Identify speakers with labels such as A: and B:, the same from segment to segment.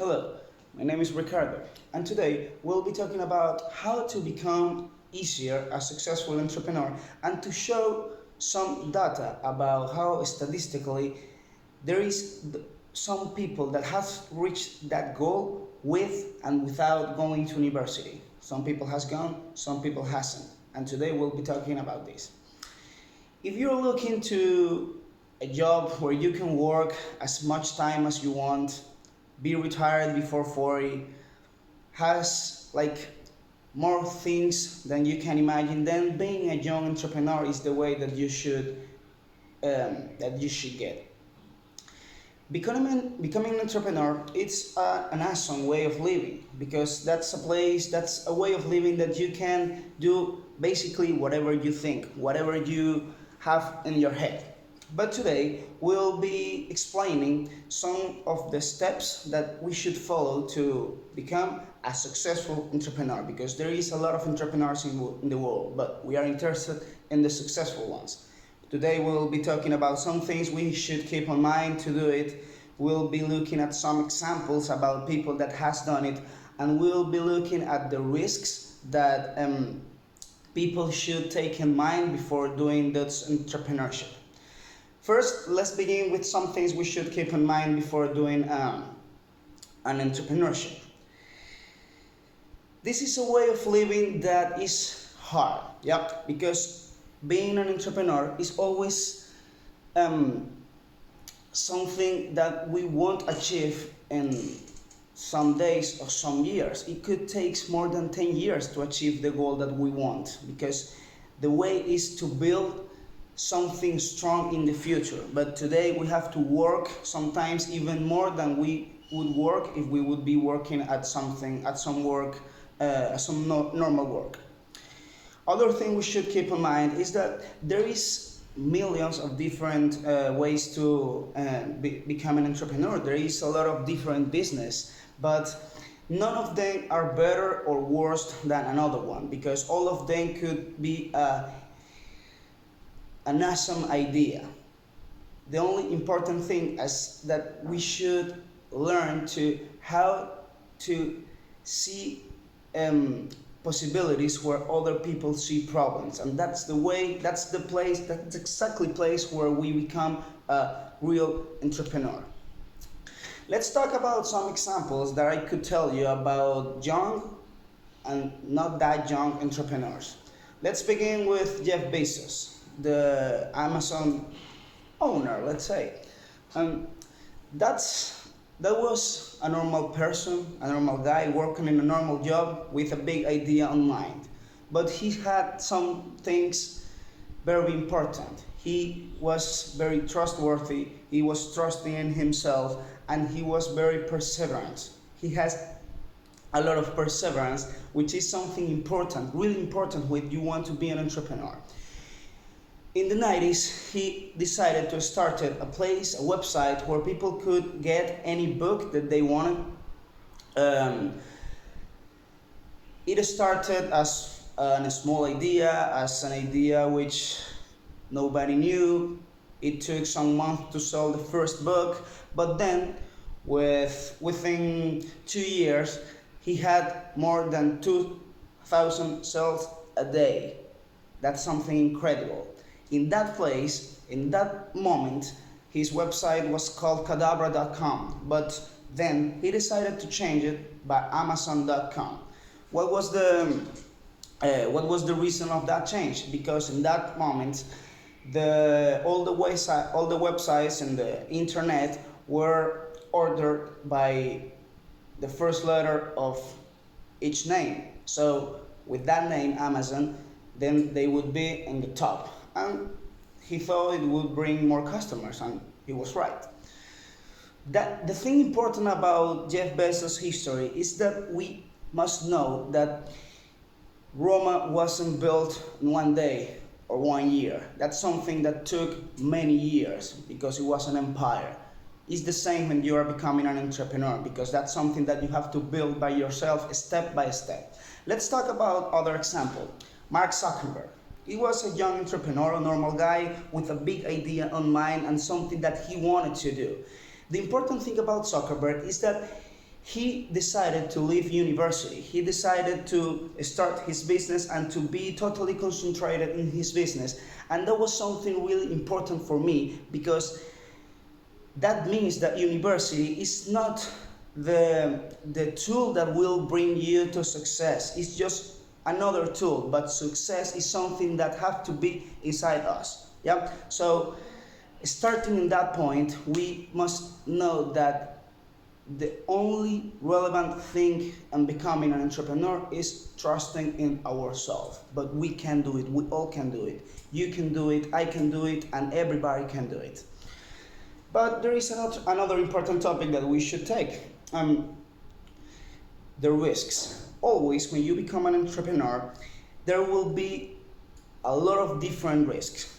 A: Hello, my name is Ricardo, and today we'll be talking about how to become easier a successful entrepreneur and to show some data about how statistically there is some people that have reached that goal with and without going to university. Some people has gone, some people hasn't, and today we'll be talking about this. If you're looking to a job where you can work as much time as you want, be retired before 40, has like more things than you can imagine, then being a young entrepreneur is the way that you should get. Becoming an entrepreneur, it's an awesome way of living because that's a way of living that you can do basically whatever you think, whatever you have in your head. But today we'll be explaining some of the steps that we should follow to become a successful entrepreneur because there is a lot of entrepreneurs in the world, but we are interested in the successful ones. Today we'll be talking about some things we should keep in mind to do it. We'll be looking at some examples about people that has done it, and we'll be looking at the risks that people should take in mind before doing this entrepreneurship. First, let's begin with some things we should keep in mind before doing an entrepreneurship. This is a way of living that is hard, because being an entrepreneur is always something that we won't achieve in some days or some years. It could take more than 10 years to achieve the goal that we want because the way is to build something strong in the future. But today we have to work sometimes even more than we would work if we would be working at some normal work. Other thing we should keep in mind is that there is millions of different ways to become an entrepreneur. There is a lot of different business, but none of them are better or worse than another one because all of them could be an awesome idea. The only important thing is that we should learn to how to see possibilities where other people see problems, and that's exactly place where we become a real entrepreneur. Let's talk about some examples that I could tell you about young and not that young entrepreneurs. Let's begin with Jeff Bezos, the Amazon owner, let's say. That was a normal person, a normal guy working in a normal job with a big idea on mind. But he had some things very important. He was very trustworthy, he was trusting in himself, and he was very perseverant. He has a lot of perseverance, which is something important, really important when you want to be an entrepreneur. In the 90s, he decided to start a website where people could get any book that they wanted. It started as a small idea, as an idea which nobody knew. It took some months to sell the first book, but then within 2 years, he had more than 2,000 sales a day. That's something incredible. In that moment, his website was called cadabra.com, but then he decided to change it by amazon.com. What was the reason of that change? Because in that moment, all the websites and the internet were ordered by the first letter of each name. So with that name, Amazon, then they would be in the top. And he thought it would bring more customers, and he was right. The thing important about Jeff Bezos' history is that we must know that Roma wasn't built in one day or 1 year. That's something that took many years because it was an empire. It's the same when you are becoming an entrepreneur because that's something that you have to build by yourself step by step. Let's talk about other example. Mark Zuckerberg. He was a young entrepreneur, a normal guy with a big idea on mind and something that he wanted to do. The important thing about Zuckerberg is that he decided to leave university. He decided to start his business and to be totally concentrated in his business. And that was something really important for me, because that means that university is not the tool that will bring you to success. It's just another tool, but success is something that have to be inside us. Yeah. So starting in that point, we must know that the only relevant thing in becoming an entrepreneur is trusting in ourselves. But we can do it. We all can do it. You can do it, I can do it, and everybody can do it. But there is another important topic that we should take. The risks. Always, when you become an entrepreneur, there will be a lot of different risks.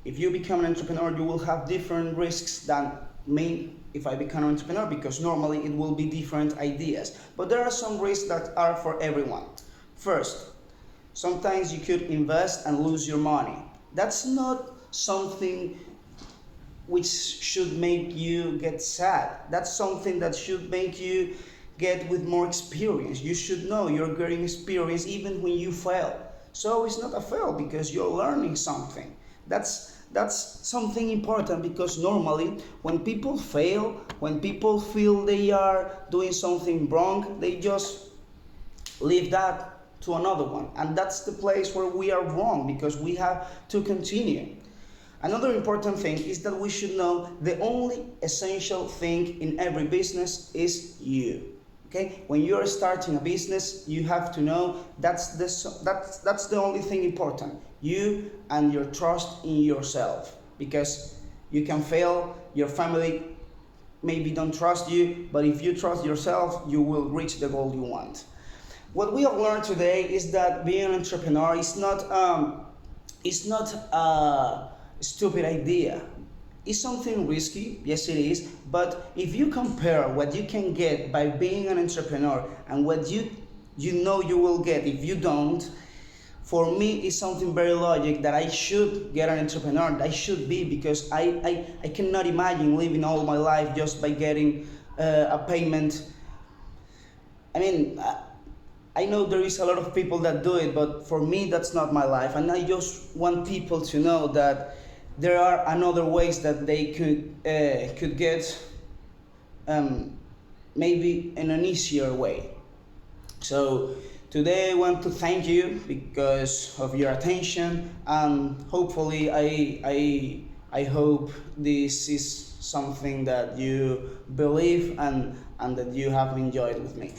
A: If you become an entrepreneur, you will have different risks than me if I become an entrepreneur, because normally it will be different ideas. But there are some risks that are for everyone. First, sometimes you could invest and lose your money. That's not something which should make you get sad. That's something that should make you get with more experience. You should know you're getting experience even when you fail. So it's not a fail because you're learning something. That's something important, because normally when people fail, when people feel they are doing something wrong, they just leave that to another one. And that's the place where we are wrong, because we have to continue. Another important thing is that we should know the only essential thing in every business is you. Okay? When you're starting a business, you have to know that's the only thing important. You and your trust in yourself. Because you can fail, your family maybe don't trust you, but if you trust yourself, you will reach the goal you want. What we have learned today is that being an entrepreneur is not a stupid idea. It's something risky, yes it is, but if you compare what you can get by being an entrepreneur and what you know you will get if you don't, for me it's something very logic that I should get an entrepreneur, that I should be, because I cannot imagine living all my life just by getting a payment. I mean, I know there is a lot of people that do it, but for me that's not my life, and I just want people to know that there are another ways that they could get maybe in an easier way. So today I want to thank you because of your attention, and hopefully I hope this is something that you believe and that you have enjoyed with me.